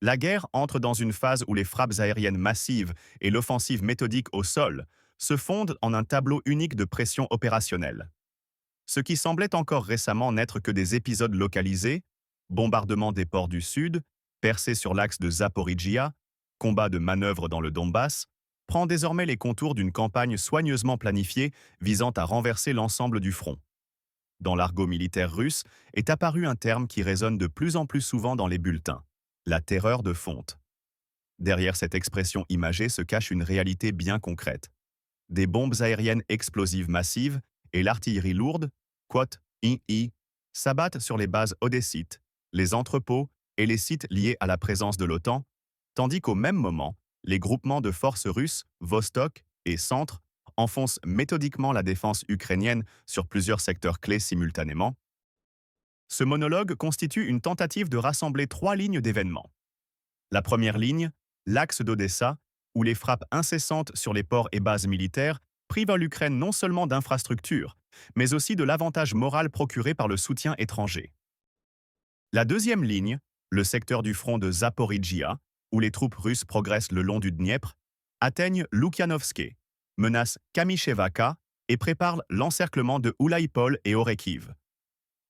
La guerre entre dans une phase où les frappes aériennes massives et l'offensive méthodique au sol se fondent en un tableau unique de pression opérationnelle. Ce qui semblait encore récemment n'être que des épisodes localisés, bombardement des ports du Sud, percée sur l'axe de Zaporizhia, combat de manœuvre dans le Donbass, prend désormais les contours d'une campagne soigneusement planifiée visant à renverser l'ensemble du front. Dans l'argot militaire russe est apparu un terme qui résonne de plus en plus souvent dans les bulletins, la terreur de fonte. Derrière cette expression imagée se cache une réalité bien concrète. Des bombes aériennes explosives massives et l'artillerie lourde, quote, I, s'abattent sur les bases odessites, les entrepôts et les sites liés à la présence de l'OTAN, tandis qu'au même moment, les groupements de forces russes, Vostok et Centre, enfoncent méthodiquement la défense ukrainienne sur plusieurs secteurs clés simultanément. Ce monologue constitue une tentative de rassembler trois lignes d'événements. La première ligne, l'axe d'Odessa, où les frappes incessantes sur les ports et bases militaires privent l'Ukraine non seulement d'infrastructures, mais aussi de l'avantage moral procuré par le soutien étranger. La deuxième ligne, le secteur du front de Zaporizhia, où les troupes russes progressent le long du Dniepr, atteignent Loukianovske, menacent Kamyshevaka et préparent l'encerclement de Oulaïpol et Orekiv.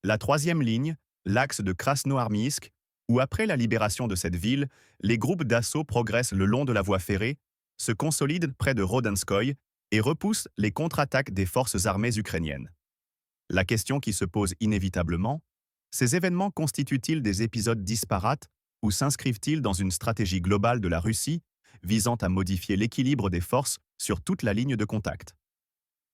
La troisième ligne, l'axe de Krasnoarmysk, où après la libération de cette ville, les groupes d'assaut progressent le long de la voie ferrée, se consolident près de Rodenskoï et repoussent les contre-attaques des forces armées ukrainiennes. La question qui se pose inévitablement, ces événements constituent-ils des épisodes disparates ou s'inscrivent-ils dans une stratégie globale de la Russie visant à modifier l'équilibre des forces sur toute la ligne de contact?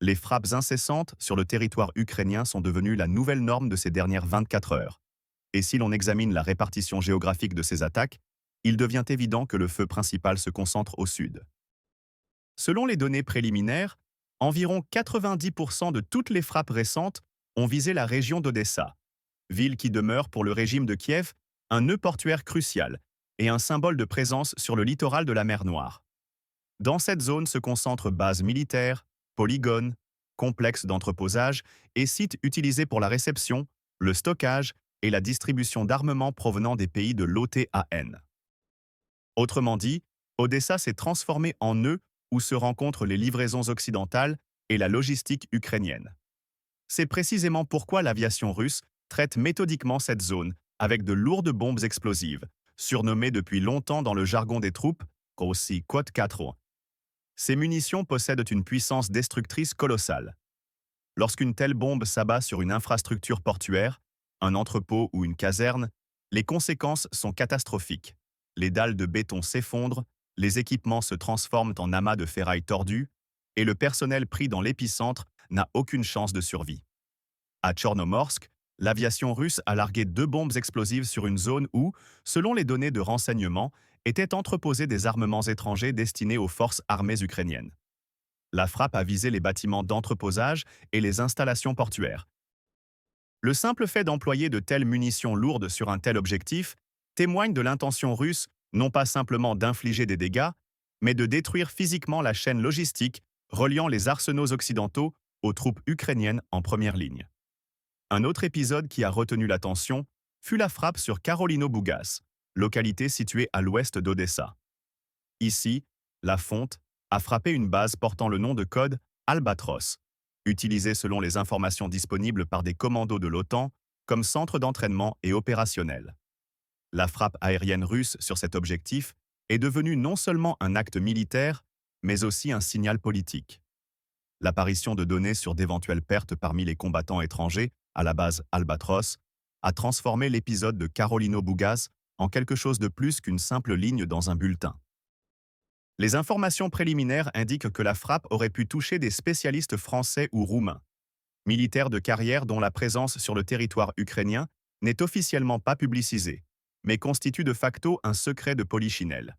Les frappes incessantes sur le territoire ukrainien sont devenues la nouvelle norme de ces dernières 24 heures. Et si l'on examine la répartition géographique de ces attaques, il devient évident que le feu principal se concentre au sud. Selon les données préliminaires, environ 90% de toutes les frappes récentes ont visé la région d'Odessa, ville qui demeure pour le régime de Kiev un nœud portuaire crucial et un symbole de présence sur le littoral de la mer Noire. Dans cette zone se concentrent bases militaires, polygones, complexes d'entreposage et sites utilisés pour la réception, le stockage et la distribution d'armements provenant des pays de l'OTAN. Autrement dit, Odessa s'est transformée en nœud où se rencontrent les livraisons occidentales et la logistique ukrainienne. C'est précisément pourquoi l'aviation russe traite méthodiquement cette zone avec de lourdes bombes explosives, surnommées depuis longtemps dans le jargon des troupes aussi Quad 4. Ces munitions possèdent une puissance destructrice colossale. Lorsqu'une telle bombe s'abat sur une infrastructure portuaire, un entrepôt ou une caserne, les conséquences sont catastrophiques. Les dalles de béton s'effondrent, les équipements se transforment en amas de ferraille tordus, et le personnel pris dans l'épicentre n'a aucune chance de survie. À Tchornomorsk, l'aviation russe a largué 2 bombes explosives sur une zone où, selon les données de renseignement, étaient entreposés des armements étrangers destinés aux forces armées ukrainiennes. La frappe a visé les bâtiments d'entreposage et les installations portuaires. Le simple fait d'employer de telles munitions lourdes sur un tel objectif témoigne de l'intention russe non pas simplement d'infliger des dégâts, mais de détruire physiquement la chaîne logistique reliant les arsenaux occidentaux aux troupes ukrainiennes en première ligne. Un autre épisode qui a retenu l'attention fut la frappe sur Karolino-Bougas, localité située à l'ouest d'Odessa. Ici, la fonte a frappé une base portant le nom de code Albatros, utilisée selon les informations disponibles par des commandos de l'OTAN comme centre d'entraînement et opérationnel. La frappe aérienne russe sur cet objectif est devenue non seulement un acte militaire, mais aussi un signal politique. L'apparition de données sur d'éventuelles pertes parmi les combattants étrangers à la base Albatros a transformé l'épisode de Karolino-Bougas en quelque chose de plus qu'une simple ligne dans un bulletin. Les informations préliminaires indiquent que la frappe aurait pu toucher des spécialistes français ou roumains, militaires de carrière dont la présence sur le territoire ukrainien n'est officiellement pas publicisée, mais constitue de facto un secret de polichinelle.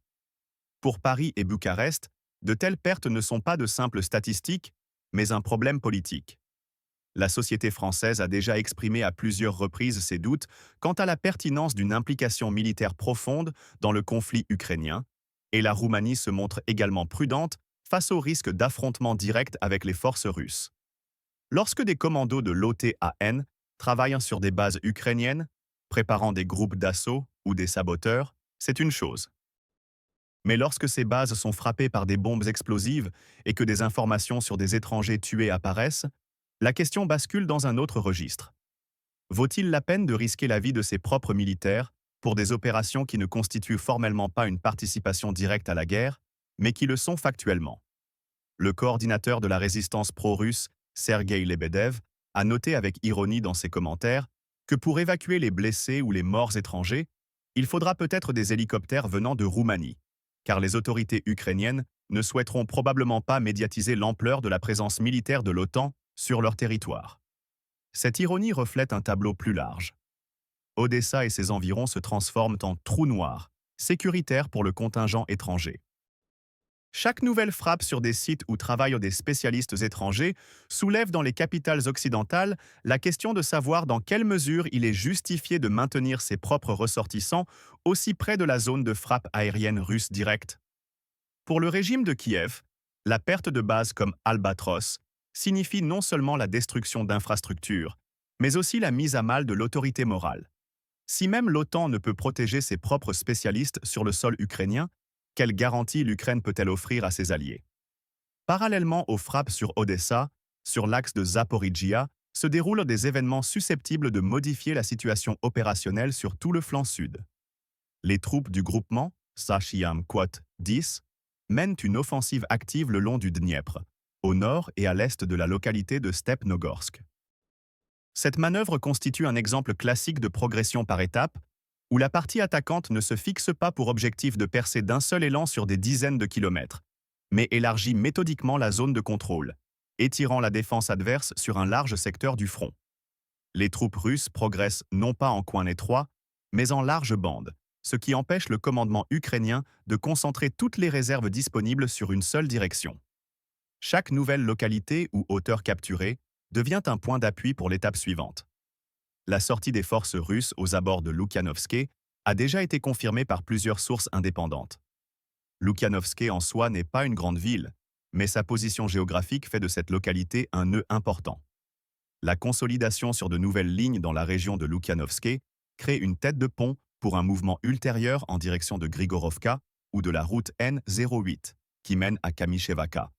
Pour Paris et Bucarest, de telles pertes ne sont pas de simples statistiques, mais un problème politique. La société française a déjà exprimé à plusieurs reprises ses doutes quant à la pertinence d'une implication militaire profonde dans le conflit ukrainien, et la Roumanie se montre également prudente face au risque d'affrontement direct avec les forces russes. Lorsque des commandos de l'OTAN travaillent sur des bases ukrainiennes, préparant des groupes d'assaut ou des saboteurs, c'est une chose. Mais lorsque ces bases sont frappées par des bombes explosives et que des informations sur des étrangers tués apparaissent, la question bascule dans un autre registre. Vaut-il la peine de risquer la vie de ses propres militaires pour des opérations qui ne constituent formellement pas une participation directe à la guerre, mais qui le sont factuellement? Le coordinateur de la résistance pro-russe, Sergueï Lebedev, a noté avec ironie dans ses commentaires que pour évacuer les blessés ou les morts étrangers, il faudra peut-être des hélicoptères venant de Roumanie, car les autorités ukrainiennes ne souhaiteront probablement pas médiatiser l'ampleur de la présence militaire de l'OTAN sur leur territoire. Cette ironie reflète un tableau plus large. Odessa et ses environs se transforment en trous noirs, sécuritaires pour le contingent étranger. Chaque nouvelle frappe sur des sites où travaillent des spécialistes étrangers soulève dans les capitales occidentales la question de savoir dans quelle mesure il est justifié de maintenir ses propres ressortissants aussi près de la zone de frappe aérienne russe directe. Pour le régime de Kiev, la perte de bases comme Albatros signifie non seulement la destruction d'infrastructures, mais aussi la mise à mal de l'autorité morale. Si même l'OTAN ne peut protéger ses propres spécialistes sur le sol ukrainien, quelle garantie l'Ukraine peut-elle offrir à ses alliés? Parallèlement aux frappes sur Odessa, sur l'axe de Zaporizhia, se déroulent des événements susceptibles de modifier la situation opérationnelle sur tout le flanc sud. Les troupes du groupement, Sachiam Quat 10, mènent une offensive active le long du Dniepr, au nord et à l'est de la localité de Stepnogorsk. Cette manœuvre constitue un exemple classique de progression par étapes, où la partie attaquante ne se fixe pas pour objectif de percer d'un seul élan sur des dizaines de kilomètres, mais élargit méthodiquement la zone de contrôle, étirant la défense adverse sur un large secteur du front. Les troupes russes progressent non pas en coin étroit, mais en large bande, ce qui empêche le commandement ukrainien de concentrer toutes les réserves disponibles sur une seule direction. Chaque nouvelle localité ou hauteur capturée devient un point d'appui pour l'étape suivante. La sortie des forces russes aux abords de Loukianovsk a déjà été confirmée par plusieurs sources indépendantes. Loukianovsk en soi n'est pas une grande ville, mais sa position géographique fait de cette localité un nœud important. La consolidation sur de nouvelles lignes dans la région de Loukianovsk crée une tête de pont pour un mouvement ultérieur en direction de Grigorovka ou de la route N08, qui mène à Kamyshevaka.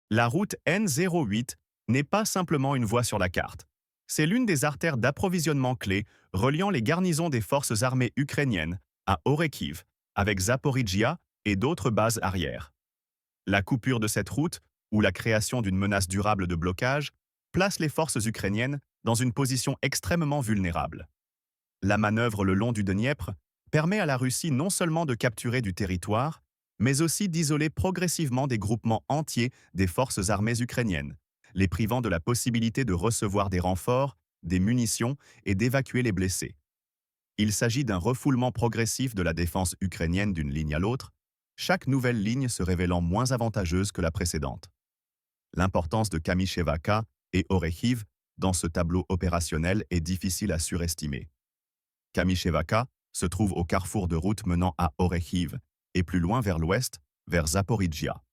La route N08 n'est pas simplement une voie sur la carte. C'est l'une des artères d'approvisionnement clés reliant les garnisons des forces armées ukrainiennes à Orekiv, avec Zaporizhia et d'autres bases arrières. La coupure de cette route, ou la création d'une menace durable de blocage, place les forces ukrainiennes dans une position extrêmement vulnérable. La manœuvre le long du Dniepr permet à la Russie non seulement de capturer du territoire, mais aussi d'isoler progressivement des groupements entiers des forces armées ukrainiennes, les privant de la possibilité de recevoir des renforts, des munitions et d'évacuer les blessés. Il s'agit d'un refoulement progressif de la défense ukrainienne d'une ligne à l'autre, chaque nouvelle ligne se révélant moins avantageuse que la précédente. L'importance de Kamyshevaka et Orechiv dans ce tableau opérationnel est difficile à surestimer. Kamyshevaka se trouve au carrefour de routes menant à Orechiv et plus loin vers l'ouest, vers Zaporizhia.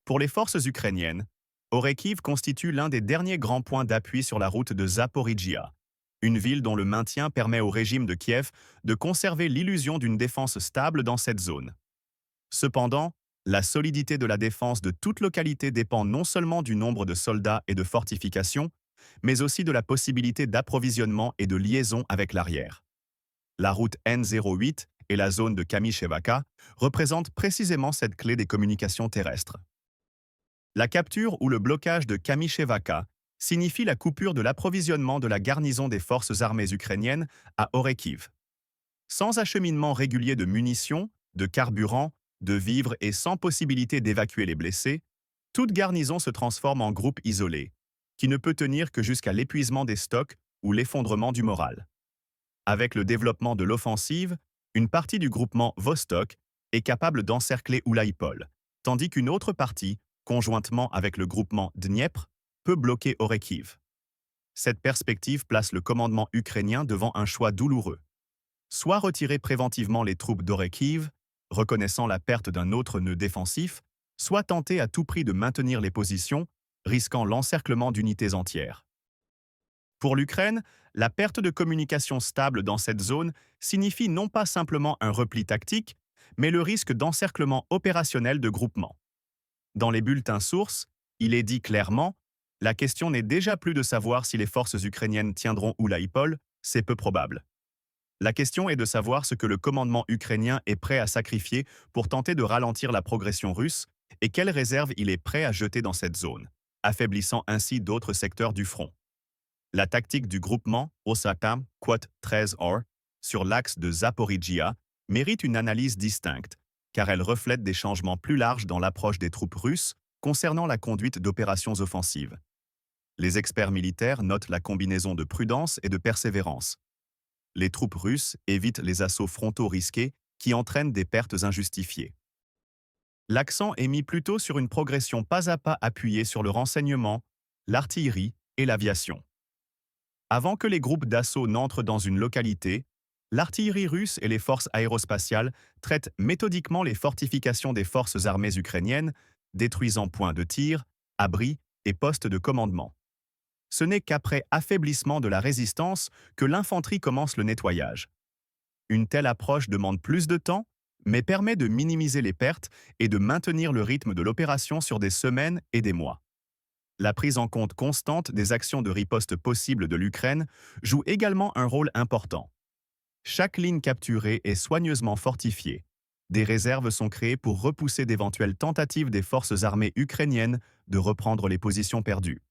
Pour les forces ukrainiennes, Orechiv constitue l'un des derniers grands points d'appui sur la route de Zaporizhia, une ville dont le maintien permet au régime de Kiev de conserver l'illusion d'une défense stable dans cette zone. Cependant, la solidité de la défense de toute localité dépend non seulement du nombre de soldats et de fortifications, mais aussi de la possibilité d'approvisionnement et de liaison avec l'arrière. La route N08 et la zone de Kamyshevaka représentent précisément cette clé des communications terrestres. La capture ou le blocage de Kamyshevaka signifie la coupure de l'approvisionnement de la garnison des forces armées ukrainiennes à Orechiv. Sans acheminement régulier de munitions, de carburant, de vivres et sans possibilité d'évacuer les blessés, toute garnison se transforme en groupe isolé, qui ne peut tenir que jusqu'à l'épuisement des stocks ou l'effondrement du moral. Avec le développement de l'offensive, une partie du groupement Vostok est capable d'encercler Oulaïpol, tandis qu'une autre partie, conjointement avec le groupement Dniepr, peut bloquer Orechiv. Cette perspective place le commandement ukrainien devant un choix douloureux. Soit retirer préventivement les troupes d'Orechiv, reconnaissant la perte d'un autre nœud défensif, soit tenter à tout prix de maintenir les positions, risquant l'encerclement d'unités entières. Pour l'Ukraine, la perte de communication stable dans cette zone signifie non pas simplement un repli tactique, mais le risque d'encerclement opérationnel de groupements. Dans les bulletins sources, il est dit clairement, la question n'est déjà plus de savoir si les forces ukrainiennes tiendront Oulaïpol, c'est peu probable. La question est de savoir ce que le commandement ukrainien est prêt à sacrifier pour tenter de ralentir la progression russe et quelles réserves il est prêt à jeter dans cette zone, affaiblissant ainsi d'autres secteurs du front. La tactique du groupement Osatam Quot 13R sur l'axe de Zaporizhia mérite une analyse distincte, car elle reflète des changements plus larges dans l'approche des troupes russes concernant la conduite d'opérations offensives. Les experts militaires notent la combinaison de prudence et de persévérance. Les troupes russes évitent les assauts frontaux risqués qui entraînent des pertes injustifiées. L'accent est mis plutôt sur une progression pas à pas appuyée sur le renseignement, l'artillerie et l'aviation. Avant que les groupes d'assaut n'entrent dans une localité, l'artillerie russe et les forces aérospatiales traitent méthodiquement les fortifications des forces armées ukrainiennes, détruisant points de tir, abris et postes de commandement. Ce n'est qu'après affaiblissement de la résistance que l'infanterie commence le nettoyage. Une telle approche demande plus de temps, mais permet de minimiser les pertes et de maintenir le rythme de l'opération sur des semaines et des mois. La prise en compte constante des actions de riposte possibles de l'Ukraine joue également un rôle important. Chaque ligne capturée est soigneusement fortifiée. Des réserves sont créées pour repousser d'éventuelles tentatives des forces armées ukrainiennes de reprendre les positions perdues.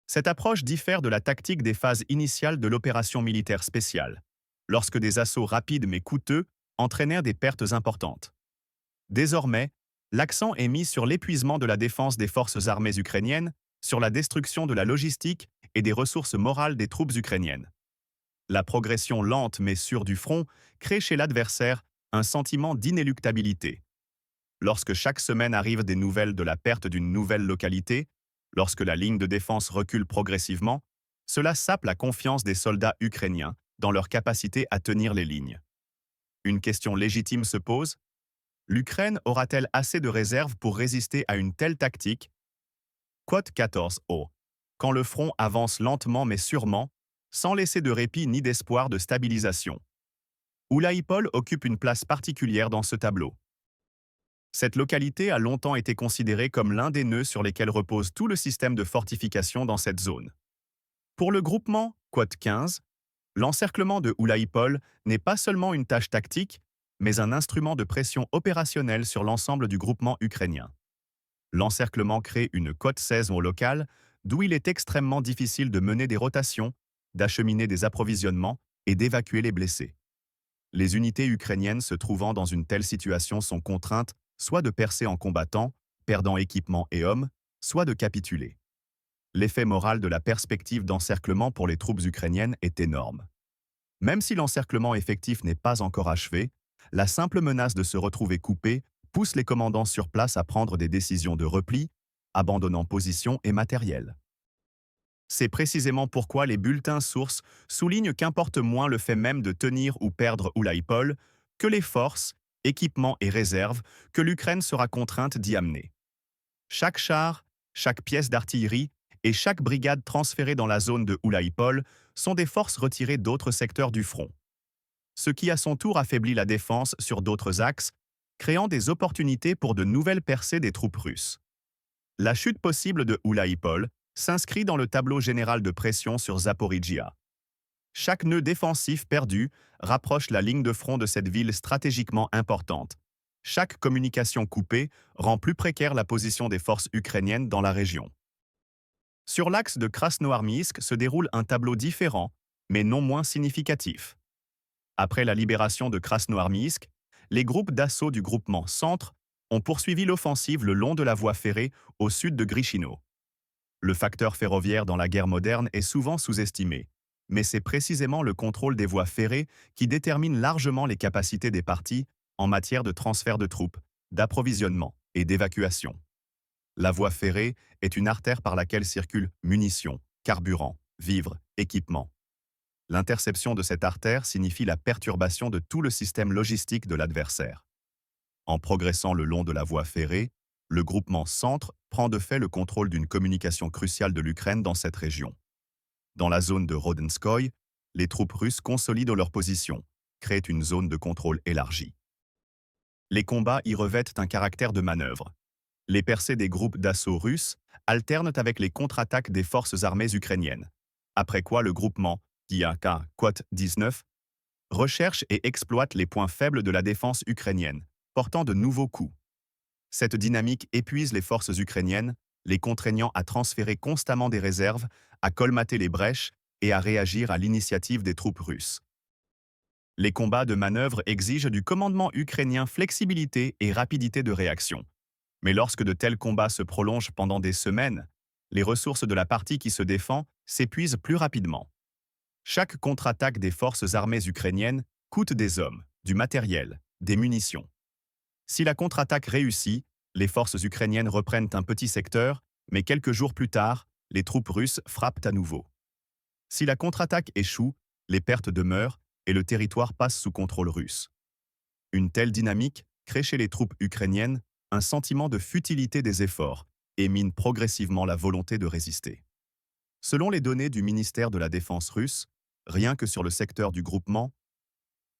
Cette approche diffère de la tactique des phases initiales de l'opération militaire spéciale, lorsque des assauts rapides mais coûteux entraînèrent des pertes importantes. Désormais, l'accent est mis sur l'épuisement de la défense des forces armées ukrainiennes, sur la destruction de la logistique et des ressources morales des troupes ukrainiennes. La progression lente mais sûre du front crée chez l'adversaire un sentiment d'inéluctabilité. Lorsque chaque semaine arrivent des nouvelles de la perte d'une nouvelle localité, lorsque la ligne de défense recule progressivement, cela sape la confiance des soldats ukrainiens dans leur capacité à tenir les lignes. Une question légitime se pose. L'Ukraine aura-t-elle assez de réserves pour résister à une telle tactique? Quote 14o. Quand le front avance lentement mais sûrement, sans laisser de répit ni d'espoir de stabilisation. Oulaïpol occupe une place particulière dans ce tableau. Cette localité a longtemps été considérée comme l'un des nœuds sur lesquels repose tout le système de fortification dans cette zone. Pour le groupement Quote 15, l'encerclement de Oulaïpol n'est pas seulement une tâche tactique, mais un instrument de pression opérationnelle sur l'ensemble du groupement ukrainien. L'encerclement crée une cote 16 au local, d'où il est extrêmement difficile de mener des rotations, d'acheminer des approvisionnements et d'évacuer les blessés. Les unités ukrainiennes se trouvant dans une telle situation sont contraintes soit de percer en combattant, perdant équipement et hommes, soit de capituler. L'effet moral de la perspective d'encerclement pour les troupes ukrainiennes est énorme. Même si l'encerclement effectif n'est pas encore achevé, la simple menace de se retrouver coupé pousse les commandants sur place à prendre des décisions de repli, abandonnant position et matériel. C'est précisément pourquoi les bulletins sources soulignent qu'importe moins le fait même de tenir ou perdre Oulaïpol que les forces, équipements et réserves que l'Ukraine sera contrainte d'y amener. Chaque char, chaque pièce d'artillerie et chaque brigade transférée dans la zone de Oulaïpol sont des forces retirées d'autres secteurs du front. Ce qui à son tour affaiblit la défense sur d'autres axes, créant des opportunités pour de nouvelles percées des troupes russes. La chute possible de Oulaïpol s'inscrit dans le tableau général de pression sur Zaporizhia. Chaque nœud défensif perdu rapproche la ligne de front de cette ville stratégiquement importante. Chaque communication coupée rend plus précaire la position des forces ukrainiennes dans la région. Sur l'axe de Krasnoarmysk se déroule un tableau différent, mais non moins significatif. Après la libération de Krasnoarmysk, les groupes d'assaut du groupement Centre ont poursuivi l'offensive le long de la voie ferrée au sud de Grychino. Le facteur ferroviaire dans la guerre moderne est souvent sous-estimé, mais c'est précisément le contrôle des voies ferrées qui détermine largement les capacités des partis en matière de transfert de troupes, d'approvisionnement et d'évacuation. La voie ferrée est une artère par laquelle circulent munitions, carburant, vivres, équipements. L'interception de cette artère signifie la perturbation de tout le système logistique de l'adversaire. En progressant le long de la voie ferrée, le groupement Centre prend de fait le contrôle d'une communication cruciale de l'Ukraine dans cette région. Dans la zone de Rodenskoy, les troupes russes consolident leur position, créent une zone de contrôle élargie. Les combats y revêtent un caractère de manœuvre. Les percées des groupes d'assaut russes alternent avec les contre-attaques des forces armées ukrainiennes. Après quoi le groupement, IAK Quat 19, recherche et exploite les points faibles de la défense ukrainienne, portant de nouveaux coups. Cette dynamique épuise les forces ukrainiennes, les contraignant à transférer constamment des réserves, à colmater les brèches et à réagir à l'initiative des troupes russes. Les combats de manœuvre exigent du commandement ukrainien flexibilité et rapidité de réaction. Mais lorsque de tels combats se prolongent pendant des semaines, les ressources de la partie qui se défend s'épuisent plus rapidement. Chaque contre-attaque des forces armées ukrainiennes coûte des hommes, du matériel, des munitions. Si la contre-attaque réussit, les forces ukrainiennes reprennent un petit secteur, mais quelques jours plus tard, les troupes russes frappent à nouveau. Si la contre-attaque échoue, les pertes demeurent et le territoire passe sous contrôle russe. Une telle dynamique crée chez les troupes ukrainiennes un sentiment de futilité des efforts et mine progressivement la volonté de résister. Selon les données du ministère de la Défense russe, rien que sur le secteur du groupement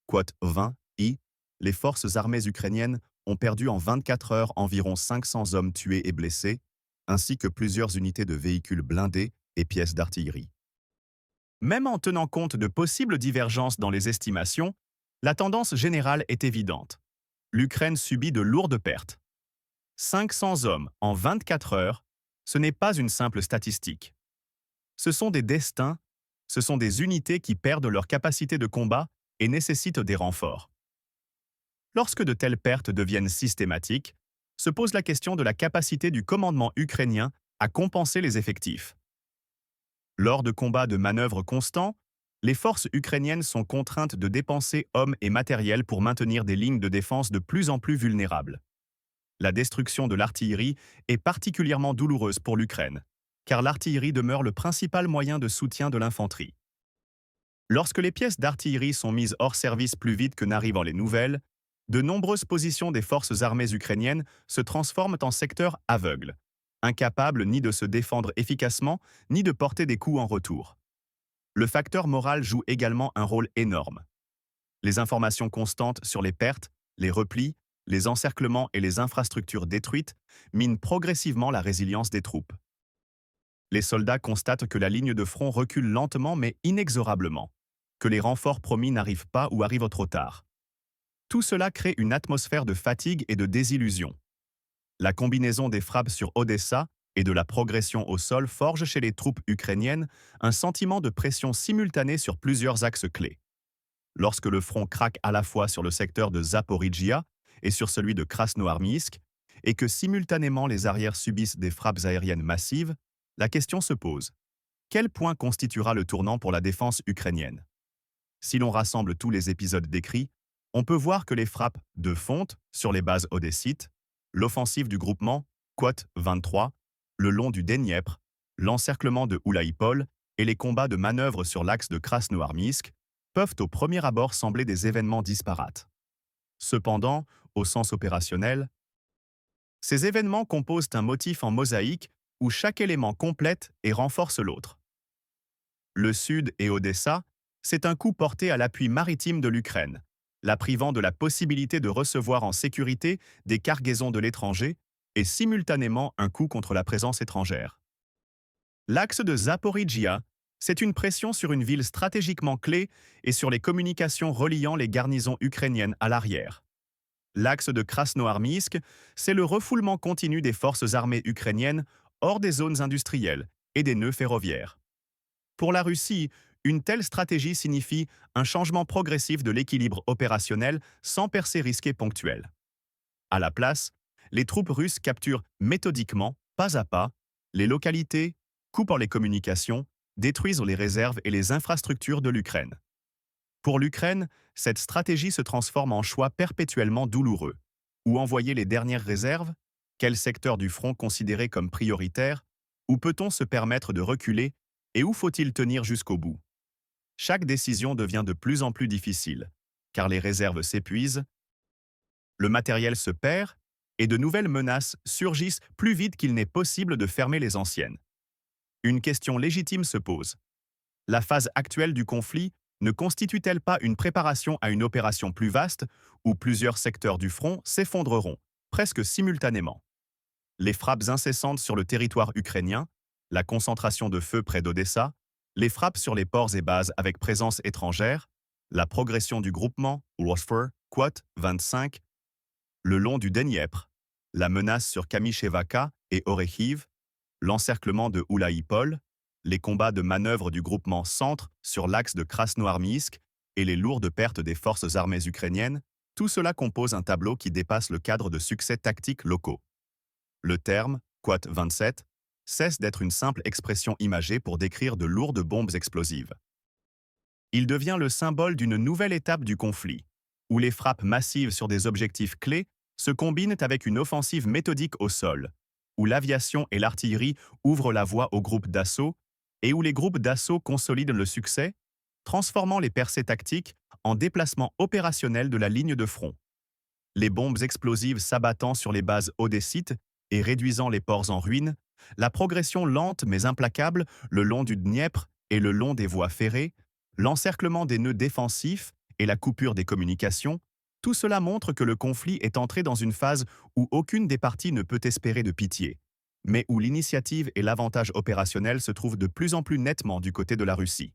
Quat 20I, les forces armées ukrainiennes ont perdu en 24 heures environ 500 hommes tués et blessés, ainsi que plusieurs unités de véhicules blindés et pièces d'artillerie. Même en tenant compte de possibles divergences dans les estimations, la tendance générale est évidente. L'Ukraine subit de lourdes pertes. 500 hommes en 24 heures, ce n'est pas une simple statistique. Ce sont des destins, ce sont des unités qui perdent leur capacité de combat et nécessitent des renforts. Lorsque de telles pertes deviennent systématiques, se pose la question de la capacité du commandement ukrainien à compenser les effectifs. Lors de combats de manœuvres constants, les forces ukrainiennes sont contraintes de dépenser hommes et matériel pour maintenir des lignes de défense de plus en plus vulnérables. La destruction de l'artillerie est particulièrement douloureuse pour l'Ukraine, car l'artillerie demeure le principal moyen de soutien de l'infanterie. Lorsque les pièces d'artillerie sont mises hors service plus vite que n'arrivent les nouvelles, de nombreuses positions des forces armées ukrainiennes se transforment en secteurs aveugles, incapables ni de se défendre efficacement, ni de porter des coups en retour. Le facteur moral joue également un rôle énorme. Les informations constantes sur les pertes, les replis, les encerclements et les infrastructures détruites minent progressivement la résilience des troupes. Les soldats constatent que la ligne de front recule lentement mais inexorablement, que les renforts promis n'arrivent pas ou arrivent trop tard. Tout cela crée une atmosphère de fatigue et de désillusion. La combinaison des frappes sur Odessa et de la progression au sol forge chez les troupes ukrainiennes un sentiment de pression simultanée sur plusieurs axes clés. Lorsque le front craque à la fois sur le secteur de Zaporijjia et sur celui de Krasnoarmysk, et que simultanément les arrières subissent des frappes aériennes massives, la question se pose. Quel point constituera le tournant pour la défense ukrainienne? Si l'on rassemble tous les épisodes décrits, on peut voir que les frappes de fonte sur les bases odessites, l'offensive du groupement Quat 23, le long du Dniepr, l'encerclement de Oulaïpol et les combats de manœuvre sur l'axe de Krasnoarmysk peuvent au premier abord sembler des événements disparates. Cependant, au sens opérationnel, ces événements composent un motif en mosaïque où chaque élément complète et renforce l'autre. Le Sud et Odessa, c'est un coup porté à l'appui maritime de l'Ukraine, la privant de la possibilité de recevoir en sécurité des cargaisons de l'étranger et simultanément un coup contre la présence étrangère. L'axe de Zaporijjia, c'est une pression sur une ville stratégiquement clé et sur les communications reliant les garnisons ukrainiennes à l'arrière. L'axe de Krasnoarmysk, c'est le refoulement continu des forces armées ukrainiennes hors des zones industrielles et des nœuds ferroviaires. Pour la Russie, une telle stratégie signifie un changement progressif de l'équilibre opérationnel sans percée risquée ponctuelle. À la place, les troupes russes capturent méthodiquement, pas à pas, les localités, coupent les communications, détruisent les réserves et les infrastructures de l'Ukraine. Pour l'Ukraine, cette stratégie se transforme en choix perpétuellement douloureux. Où envoyer les dernières réserves? Quel secteur du front considéré comme prioritaire? Où peut-on se permettre de reculer? Et où faut-il tenir jusqu'au bout? Chaque décision devient de plus en plus difficile, car les réserves s'épuisent, le matériel se perd, et de nouvelles menaces surgissent plus vite qu'il n'est possible de fermer les anciennes. Une question légitime se pose. La phase actuelle du conflit ne constitue-t-elle pas une préparation à une opération plus vaste où plusieurs secteurs du front s'effondreront, presque simultanément? Les frappes incessantes sur le territoire ukrainien, la concentration de feu près d'Odessa, les frappes sur les ports et bases avec présence étrangère, la progression du groupement Warfare, Quat 25, le long du Dniepr, la menace sur Kamyshevaka et Orechiv, l'encerclement de Oulaïpol, les combats de manœuvre du groupement Centre sur l'axe de Krasnoarmysk et les lourdes pertes des forces armées ukrainiennes, tout cela compose un tableau qui dépasse le cadre de succès tactiques locaux. Le terme, Quat 27, cesse d'être une simple expression imagée pour décrire de lourdes bombes explosives. Il devient le symbole d'une nouvelle étape du conflit, où les frappes massives sur des objectifs clés se combinent avec une offensive méthodique au sol, où l'aviation et l'artillerie ouvrent la voie aux groupes d'assaut et où les groupes d'assaut consolident le succès, transformant les percées tactiques en déplacements opérationnels de la ligne de front. Les bombes explosives s'abattant sur les bases odessites et réduisant les ports en ruine, la progression lente mais implacable le long du Dniepr et le long des voies ferrées, l'encerclement des nœuds défensifs et la coupure des communications, tout cela montre que le conflit est entré dans une phase où aucune des parties ne peut espérer de pitié, mais où l'initiative et l'avantage opérationnel se trouvent de plus en plus nettement du côté de la Russie.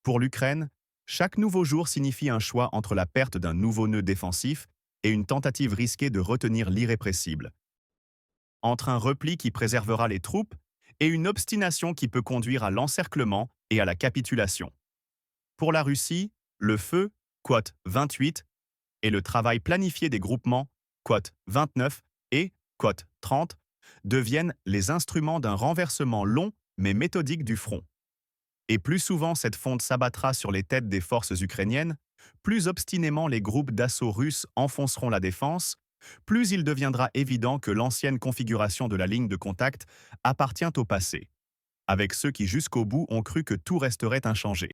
Pour l'Ukraine, chaque nouveau jour signifie un choix entre la perte d'un nouveau nœud défensif et une tentative risquée de retenir l'irrépressible, entre un repli qui préservera les troupes et une obstination qui peut conduire à l'encerclement et à la capitulation. Pour la Russie, le feu, Quat 28, et le travail planifié des groupements, Quat 29 et Quat 30, deviennent les instruments d'un renversement long mais méthodique du front. Et plus souvent cette fonte s'abattra sur les têtes des forces ukrainiennes, plus obstinément les groupes d'assaut russes enfonceront la défense, plus il deviendra évident que l'ancienne configuration de la ligne de contact appartient au passé, avec ceux qui jusqu'au bout ont cru que tout resterait inchangé.